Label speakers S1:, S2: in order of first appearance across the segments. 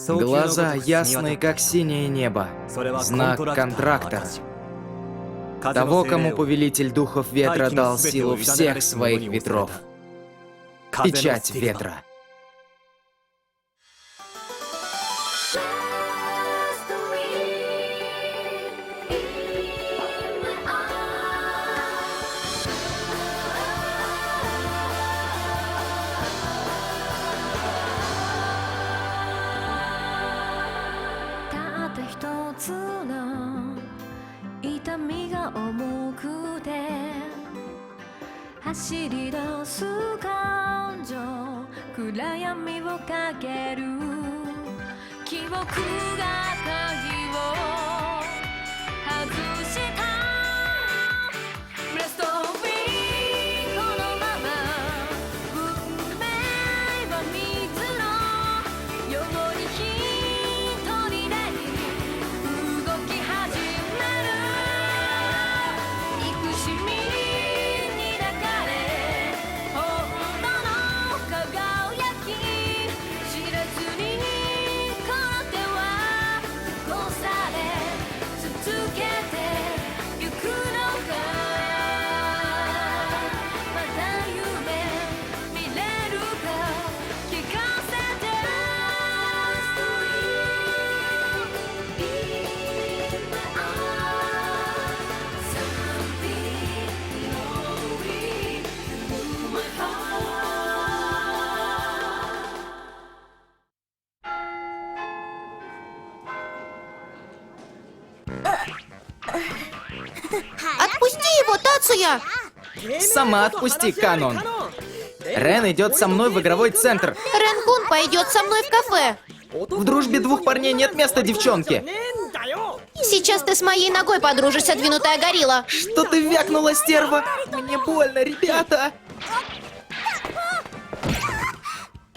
S1: Глаза ясные, как синее небо. Знак контракта. Того, кому повелитель духов ветра дал силу всех своих ветров. Печать ветра.
S2: Отпусти его, Тацуя!
S1: Сама отпусти, Канон. Рен идет со мной в игровой центр.
S2: Рен-кун пойдет со мной в кафе.
S1: В дружбе двух парней нет места девчонке.
S2: Сейчас ты с моей ногой подружишься, двинутая горилла.
S1: Что ты вякнула, стерва? Мне больно, ребята.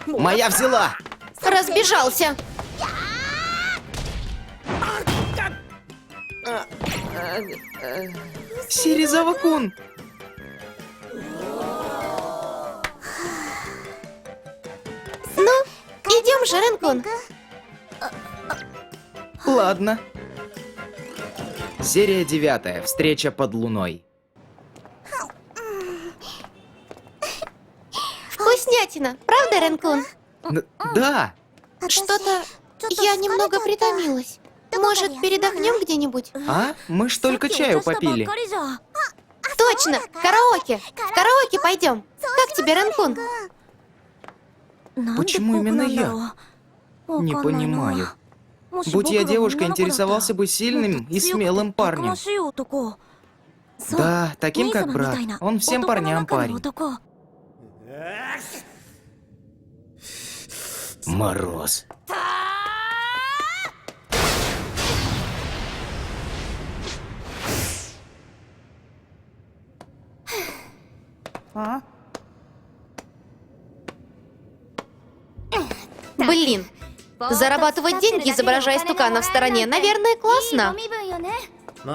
S1: Моя взяла.
S2: Разбежался.
S1: Сиризава-кун.
S2: Ну, идем же, Рен-кун.
S1: Ладно. Серия 9. Встреча под луной.
S2: Вкуснятина, правда, Рен-кун?
S1: Да.
S2: Что-то я немного притомилась. Может, передохнем где-нибудь?
S1: А? Мы ж только чаю попили.
S2: Точно, караоке. В караоке пойдем. Как тебе, Рен-кун?
S1: Почему именно я? Не понимаю. Будь я девушка, интересовался бы сильным и смелым парнем. Да, таким как брат. Он всем парням парень. Мороз.
S2: Блин, зарабатывать деньги, изображая стукана в стороне, наверное, классно.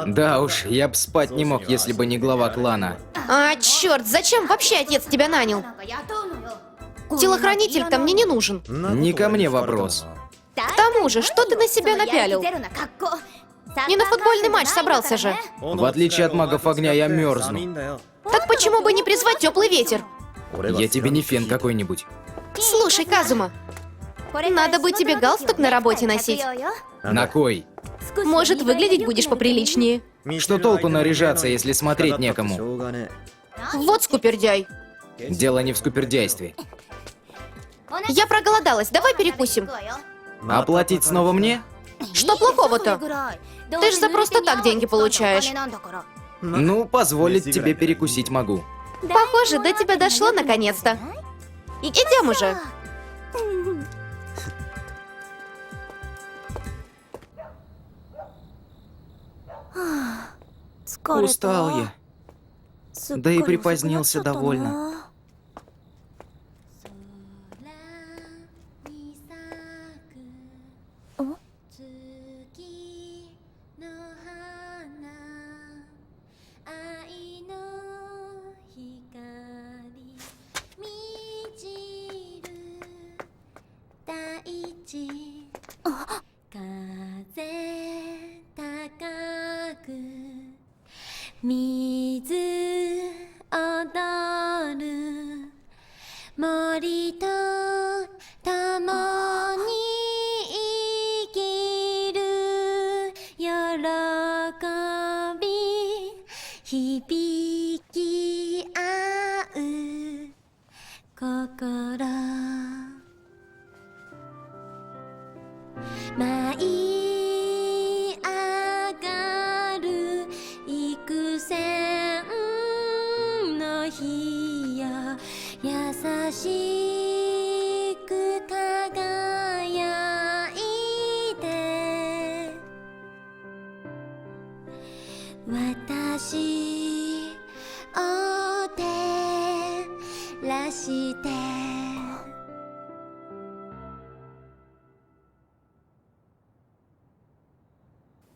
S1: Да уж, я б спать не мог, если бы не глава клана.
S2: А, черт, зачем вообще отец тебя нанял? Телохранитель-то мне не нужен.
S1: Не ко мне вопрос.
S2: К тому же, что ты на себя напялил? Не на футбольный матч собрался же.
S1: В отличие от магов огня, я мерзну.
S2: Так почему бы не призвать теплый ветер?
S1: Я тебе не фен какой-нибудь.
S2: Слушай, Казума, надо бы тебе галстук на работе носить.
S1: На кой?
S2: Может, выглядеть будешь поприличнее.
S1: Что толку наряжаться, если смотреть некому?
S2: Вот скупердяй.
S1: Дело не в скупердяйстве.
S2: Я проголодалась, давай перекусим.
S1: Оплатить снова мне?
S2: Что плохого-то? Ты ж за просто так деньги получаешь.
S1: Ну, позволить тебе перекусить могу.
S2: Похоже, до тебя дошло наконец-то. Идем уже.
S1: Устал я. Да и припозднился довольно.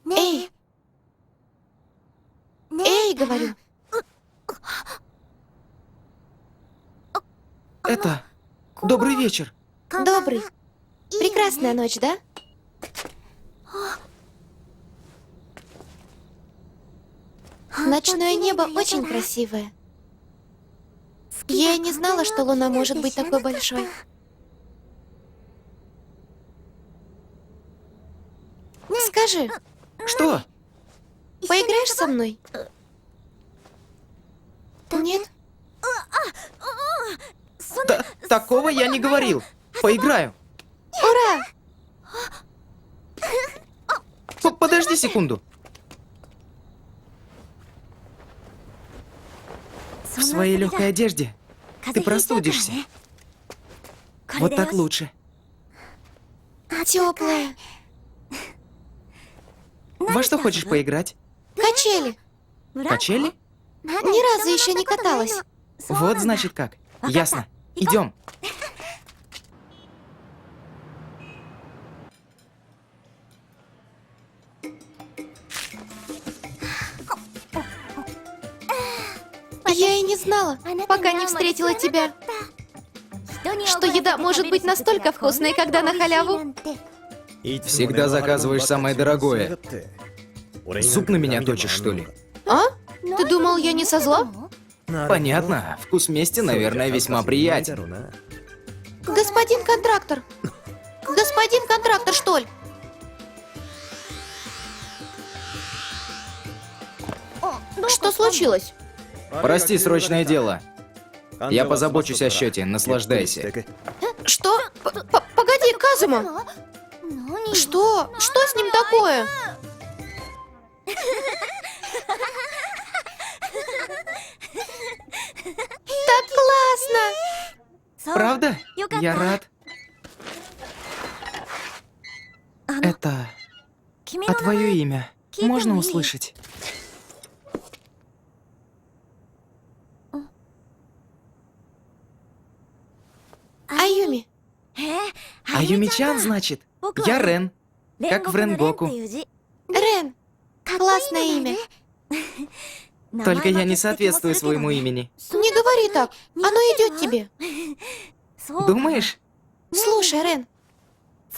S2: Эй! Эй, говорю.
S1: Это... Добрый вечер.
S2: Добрый. Прекрасная ночь, да? Ночное небо очень красивое. Я и не знала, что луна может быть такой большой. Скажи,
S1: Что?
S2: поиграешь со мной? Нет?
S1: Такого я не говорил. Поиграю.
S2: Ура!
S1: Подожди секунду. В своей легкой одежде ты простудишься. Вот так лучше.
S2: Теплая.
S1: Во что хочешь поиграть?
S2: Качели.
S1: Качели?
S2: Ни разу еще не каталась.
S1: Вот значит как. Ясно. Идем.
S2: Я и не знала, пока не встретила тебя, что еда может быть настолько вкусной, когда на халяву.
S1: Всегда заказываешь самое дорогое. Зуб на меня точишь, что ли?
S2: А? Ты думал, я не со зла?
S1: Понятно. Вкус мести, наверное, весьма приятен.
S2: Господин контрактор. Господин контрактор, что ли? Что случилось?
S1: Прости, срочное дело. Я позабочусь о счете, наслаждайся.
S2: Что? Погоди, Казума. Что? Что с ним такое? Так классно!
S1: Правда? Я рад. Это... А твое имя можно услышать?
S2: Аюми.
S1: Аюми-чан, значит? Я Рен. Как в Ренгоку.
S2: Рен. Классное имя.
S1: Только я не соответствую своему имени.
S2: Не говори так. Оно идет тебе.
S1: Думаешь?
S2: Слушай, Рен,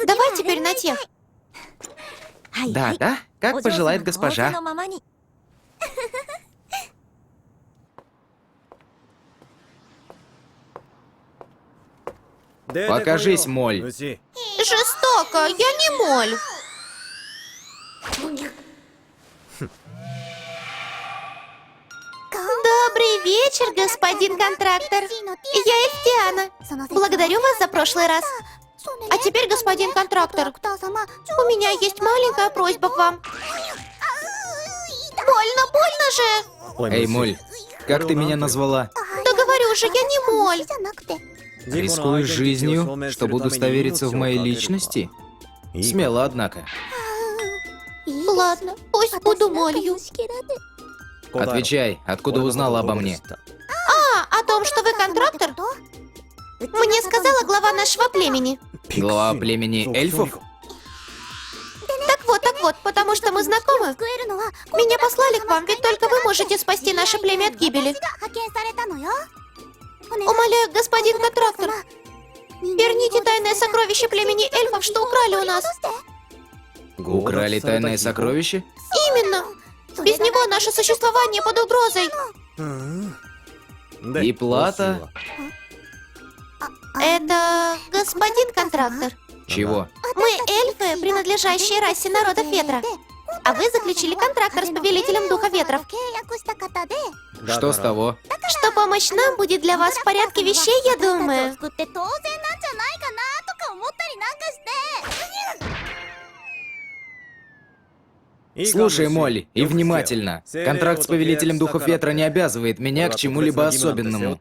S2: давай теперь на тех.
S1: Да, как пожелает госпожа. Покажись, моль.
S2: Жестоко, я не моль. Добрый вечер, господин контрактор. Я Эфтиана. Благодарю вас за прошлый раз. А теперь, господин контрактор, у меня есть маленькая просьба к вам. Больно же.
S1: Эй, моль, как ты меня назвала?
S2: Да говорю же, я не моль.
S1: Рискую жизнью, чтобы удостовериться в моей личности? Смело, однако.
S2: Ладно, пусть буду молью.
S1: Отвечай, откуда узнала обо мне?
S2: О том, что вы контрактор? Мне сказала глава нашего племени.
S1: Глава племени эльфов?
S2: Так вот, потому что мы знакомы. Меня послали к вам, ведь только вы можете спасти наше племя от гибели. Умоляю, господин контрактор, верните тайное сокровище племени эльфов, что украли у нас.
S1: Украли тайное сокровище?
S2: Именно. Без него наше существование под угрозой.
S1: И плата?
S2: Это господин контрактор.
S1: Чего?
S2: Мы эльфы, принадлежащие расе народов ветра. А вы заключили контракт с повелителем духа ветров.
S1: Что с того?
S2: Что помощь нам будет для вас в порядке вещей, я думаю.
S1: Слушай, Молли, и внимательно. Контракт с повелителем духов ветра не обязывает меня к чему-либо особенному.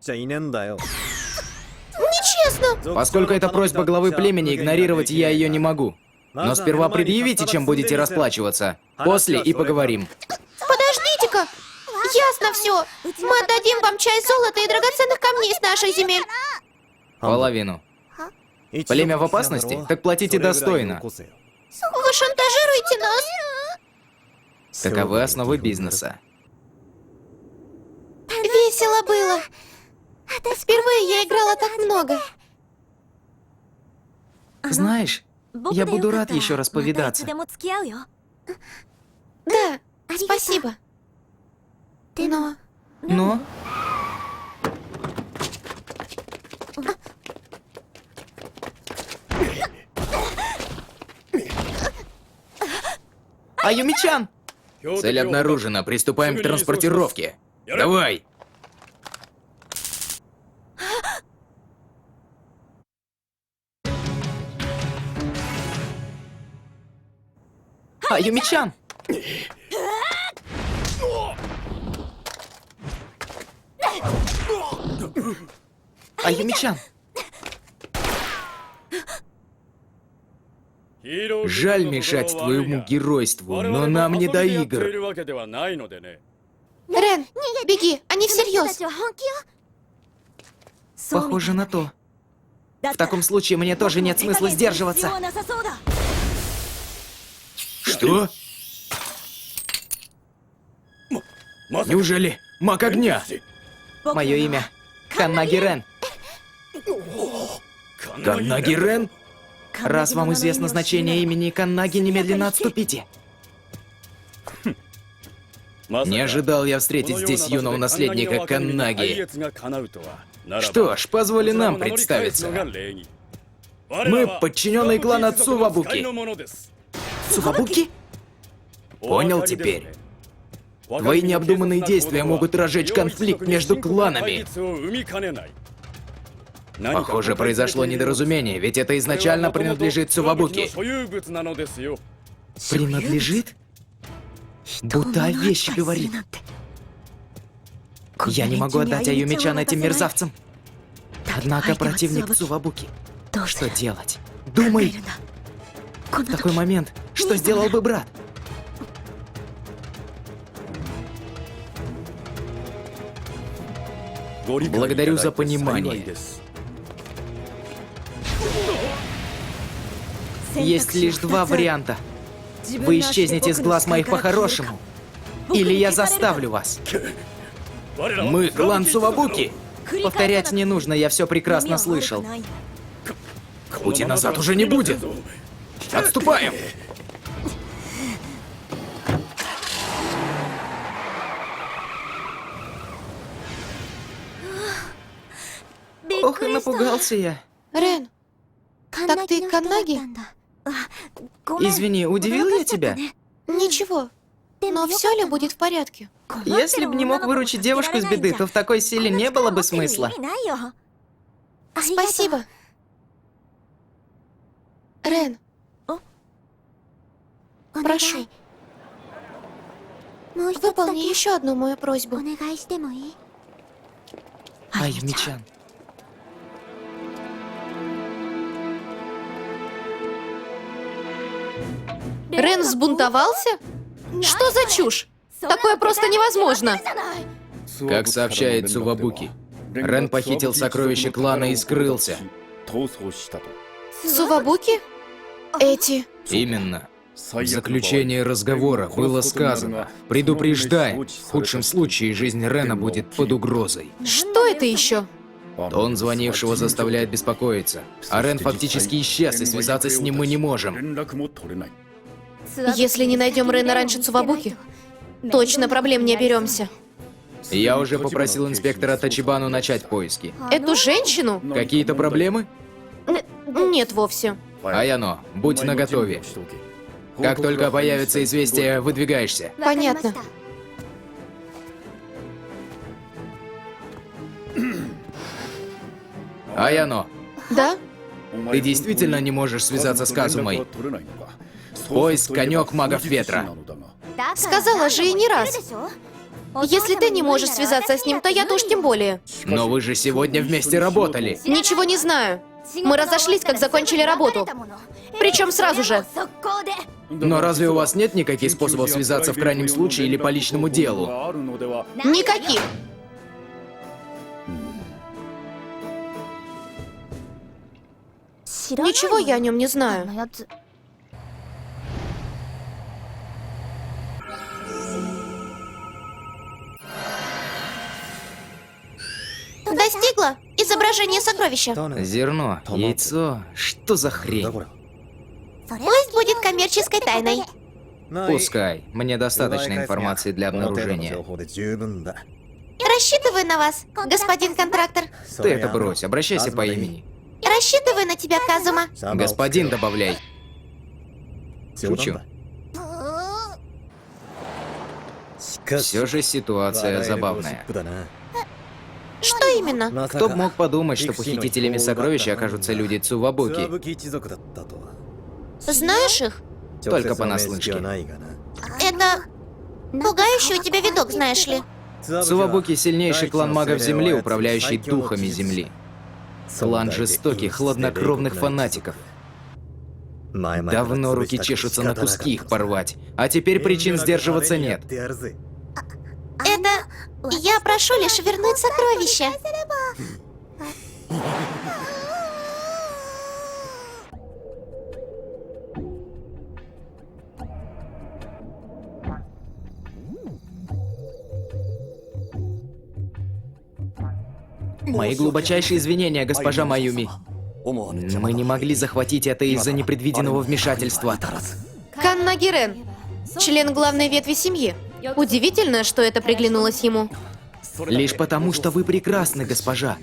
S2: Нечестно.
S1: Поскольку это просьба главы племени, игнорировать я ее не могу. Но сперва предъявите, чем будете расплачиваться. После и поговорим.
S2: Подожди. Подождите-ка! Ясно все. Мы отдадим вам часть золота и драгоценных камней с наших земель.
S1: Половину. Племя в опасности? Так платите достойно.
S2: Вы шантажируете нас?
S1: Таковы основы бизнеса.
S2: Весело было. Впервые я играла так много.
S1: Знаешь, я буду рад еще раз повидаться.
S2: Да, спасибо. Но...
S1: Но... Аюми-чан! Цель обнаружена, приступаем к транспортировке. Давай! Аюми-чан! Аюми-чан! Жаль мешать твоему геройству, но нам не до игр.
S2: Рен, беги, они всерьез.
S1: Похоже на то. В таком случае мне тоже нет смысла сдерживаться. Что? Неужели маг огня? Мое имя Каннаги Рен. Каннаги Рен? Раз вам известно значение имени Каннаги, немедленно отступите. Не ожидал я встретить здесь юного наследника Каннаги. Что ж, позволь нам представиться. Мы подчиненный клана Цувабуки. Цувабуки? Понял теперь. Твои необдуманные действия могут разжечь конфликт между кланами. Похоже, произошло недоразумение, ведь это изначально принадлежит Цувабуки. Принадлежит? Будто о вещи говорит. Я не могу отдать Аюми-чан этим мерзавцам. Однако противник Цувабуки. Что делать? Думай! В такой момент, что сделал бы брат? Благодарю за понимание. Есть лишь два варианта. Вы исчезнете с глаз моих по-хорошему, или я заставлю вас. Мы клан Цувабуки. Повторять не нужно, я все прекрасно слышал. Пути назад уже не будет. Отступаем! Ох, и напугался я.
S2: Рен, так ты Каннаги?
S1: Извини, удивил я тебя?
S2: Ничего. Но все ли будет в порядке?
S1: Если бы не мог выручить девушку из беды, то в такой силе не было бы смысла.
S2: Спасибо. Рен. Прошу. Выполни еще одну мою просьбу.
S1: Аюми-чан.
S2: Рен взбунтовался? Что за чушь? Такое просто невозможно.
S1: Как сообщает Цувабуки, Рен похитил сокровища клана и скрылся.
S2: Цувабуки? Эти...
S1: Именно. В заключении разговора было сказано: предупреждаем, в худшем случае жизнь Рена будет под угрозой.
S2: Что это еще?
S1: Тон звонившего заставляет беспокоиться, а Рен фактически исчез, и связаться с ним мы не можем.
S2: Если не найдем Рена раньше Цувабуки, точно проблем не оберемся.
S1: Я уже попросил инспектора Тачибану начать поиски.
S2: Эту женщину?
S1: Какие-то проблемы?
S2: Нет вовсе.
S1: Аяно, будь наготове. Как только появится известие, выдвигаешься.
S2: Понятно.
S1: Аяно,
S2: Да?
S1: ты действительно не можешь связаться с Казумой? Поиск конек магов ветра.
S2: Сказала же и не раз. Если ты не можешь связаться с ним, то я-то уж тем более.
S1: Но вы же сегодня вместе работали.
S2: Ничего не знаю. Мы разошлись, как закончили работу. Причем сразу же.
S1: Но разве у вас нет никаких способов связаться в крайнем случае или по личному делу?
S2: Никаких. Ничего я о нем не знаю. Достигла изображение сокровища.
S1: Зерно, яйцо, что за хрень?
S2: Пусть будет коммерческой тайной.
S1: Пускай, мне достаточно информации для обнаружения.
S2: Рассчитываю на вас, господин контрактор.
S1: Ты это брось, обращайся по имени.
S2: Рассчитываю на тебя, Казума.
S1: Господин добавляй. Шучу. Все же ситуация забавная.
S2: Что именно?
S1: Кто бы мог подумать, что похитителями сокровища окажутся люди Цувабуки?
S2: Знаешь их?
S1: Только понаслышке.
S2: Это пугающий у тебя видок, знаешь ли.
S1: Цувабуки — сильнейший клан магов Земли, управляющий духами Земли. Клан жестоких, хладнокровных фанатиков. Давно руки чешутся на куски их порвать, а теперь причин сдерживаться нет.
S2: Это... Я прошу лишь вернуть сокровища.
S1: Мои глубочайшие извинения, госпожа Маюми. Мы не могли захватить это из-за непредвиденного вмешательства.
S2: Каннаги Рен, член главной ветви семьи. Удивительно, что это приглянулось ему.
S1: Лишь потому, что вы прекрасны, госпожа.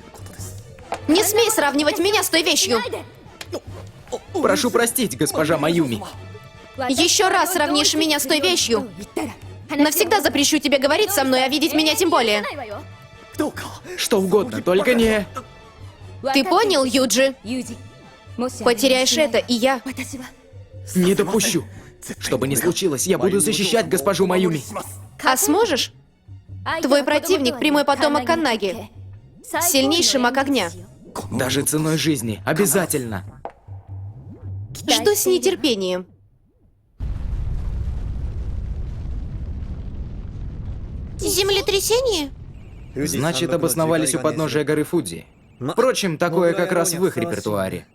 S2: Не смей сравнивать меня с той вещью.
S1: Прошу простить, госпожа Маюми.
S2: Еще раз сравнишь меня с той вещью. Навсегда запрещу тебе говорить со мной, а видеть меня тем более.
S1: Что угодно, только не...
S2: Ты понял, Юджи? Потеряешь это, и я...
S1: Не допущу. Что бы ни случилось, я буду защищать госпожу Маюми.
S2: А сможешь? Твой противник — прямой потомок Каннаги. Сильнейший маг огня.
S1: Даже ценой жизни, обязательно.
S2: Жду с нетерпением. Землетрясение?
S1: Значит, обосновались у подножия горы Фудзи. Впрочем, такое как раз в их репертуаре.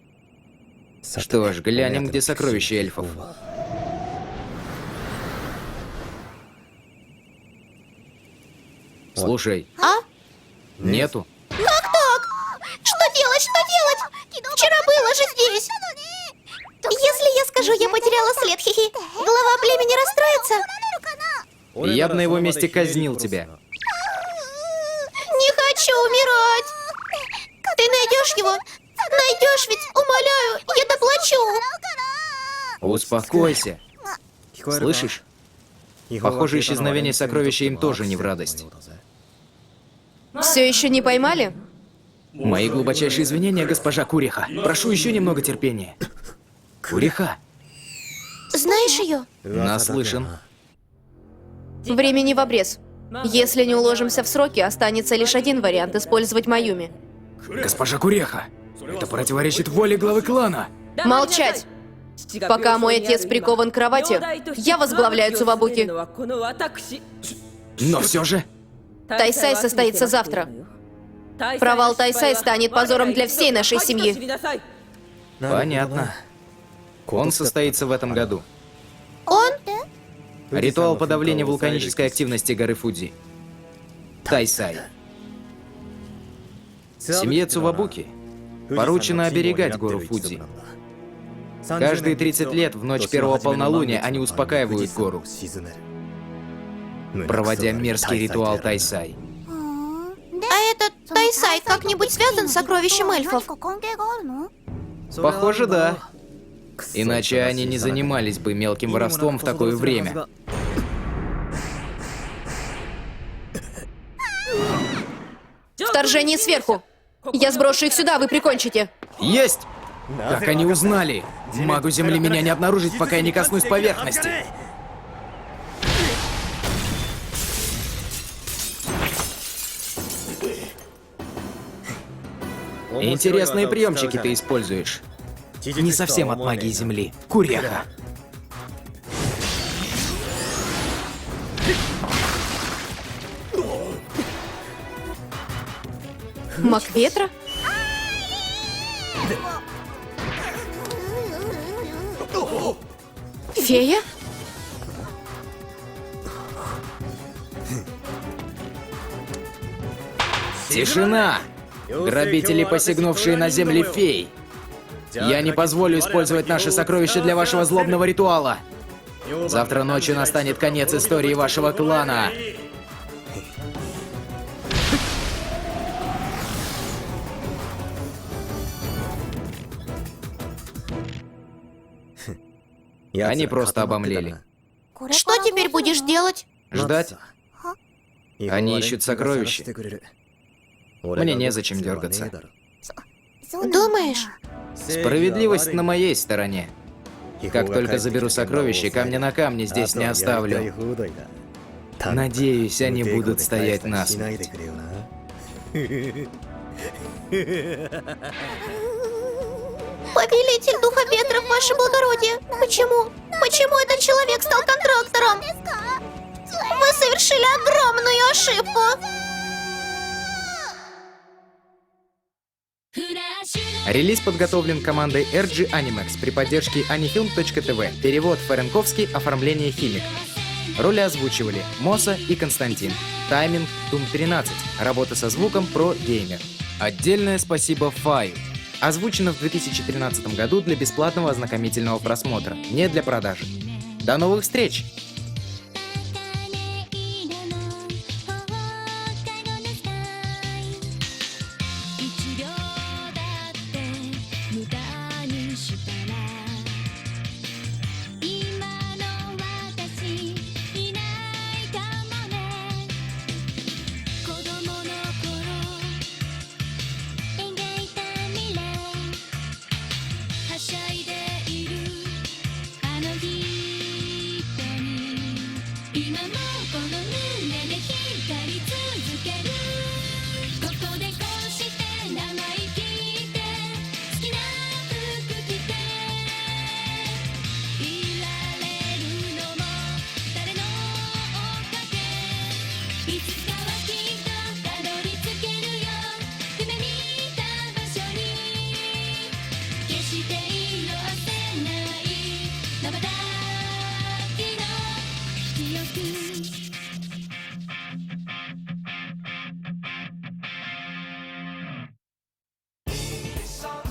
S1: Что ж, глянем, где сокровища эльфов. Слушай.
S2: А?
S1: Нету.
S2: Как так? Что делать, что делать? Вчера было же здесь. Если я скажу, я потеряла след, хихи, глава племени расстроится?
S1: Я бы на его месте казнил тебя.
S2: Не хочу умирать. Ты найдешь его? Найдешь ведь, умоляю, я доплачу.
S1: Успокойся. Слышишь? Похоже, исчезновение сокровища им тоже не в радость.
S2: Все еще не поймали?
S1: Мои глубочайшие извинения, госпожа Куриха. Прошу еще немного терпения. Куриха.
S2: Знаешь ее?
S1: Наслышан.
S2: Времени в обрез. Если не уложимся в сроки, останется лишь один вариант — использовать Маюми.
S1: Госпожа Куриха, это противоречит воле главы клана.
S2: Молчать! Пока мой отец прикован к кровати, я возглавляю Цувабуки.
S1: Но все же...
S2: Тайсай состоится завтра. Провал Тайсай станет позором для всей нашей семьи.
S1: Понятно. Он состоится в этом году.
S2: Он?
S1: Ритуал подавления вулканической активности горы Фудзи. Тайсай. Семье Цувабуки поручено оберегать гору Фудзи. Каждые 30 лет в ночь первого полнолуния они успокаивают гору, проводя мерзкий ритуал Тайсай.
S2: А этот Тайсай как-нибудь связан с сокровищем эльфов?
S1: Похоже, да. Иначе они не занимались бы мелким воровством в такое время.
S2: Вторжение сверху. Я сброшу их сюда, вы прикончите.
S1: Есть! Как они узнали? Магу Земли меня не обнаружить, пока я не коснусь поверхности. Интересные приемчики ты используешь. Не совсем от магии Земли. Куреха.
S3: Маг ветра? Фея?
S1: Тишина! Грабители, посягнувшие на земли фей! Я не позволю использовать наши сокровища для вашего злобного ритуала! Завтра ночью настанет конец истории вашего клана! Они просто обомлели.
S2: Что теперь будешь делать?
S1: Ждать? Они ищут сокровища. Мне незачем дергаться.
S2: Думаешь?
S1: Справедливость на моей стороне. Как только заберу сокровища, камня на камне здесь не оставлю. Надеюсь, они будут стоять насмерть.
S2: Повелитель Духа Ветров, ваше благородие! Почему? Почему этот человек стал контрактором? Вы совершили огромную ошибку!
S1: Релиз подготовлен командой RG Animax при поддержке anifilm.tv. Перевод Фаренковский, оформление Химик. Роли озвучивали Моса и Константин. Тайминг Doom 13. Работа со звуком Pro Gamer. Отдельное спасибо Фаю. Озвучено в 2013 году для бесплатного ознакомительного просмотра, не для продажи. До новых встреч!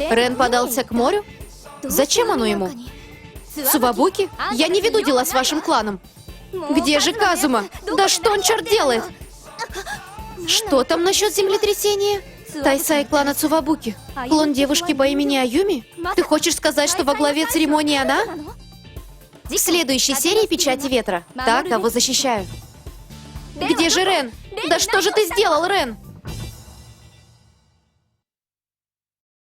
S3: Рен подался к морю? Зачем оно ему? Цувабуки? Я не веду дела с вашим кланом. Где же Казума? Да что он, черт, делает? Что там насчет землетрясения? Тайсай клана Цувабуки. Клон девушки по имени Аюми? Ты хочешь сказать, что во главе церемонии она? В следующей серии «Печати ветра». Так, кого защищаю. Где же Рен? Да что же ты сделал, Рен?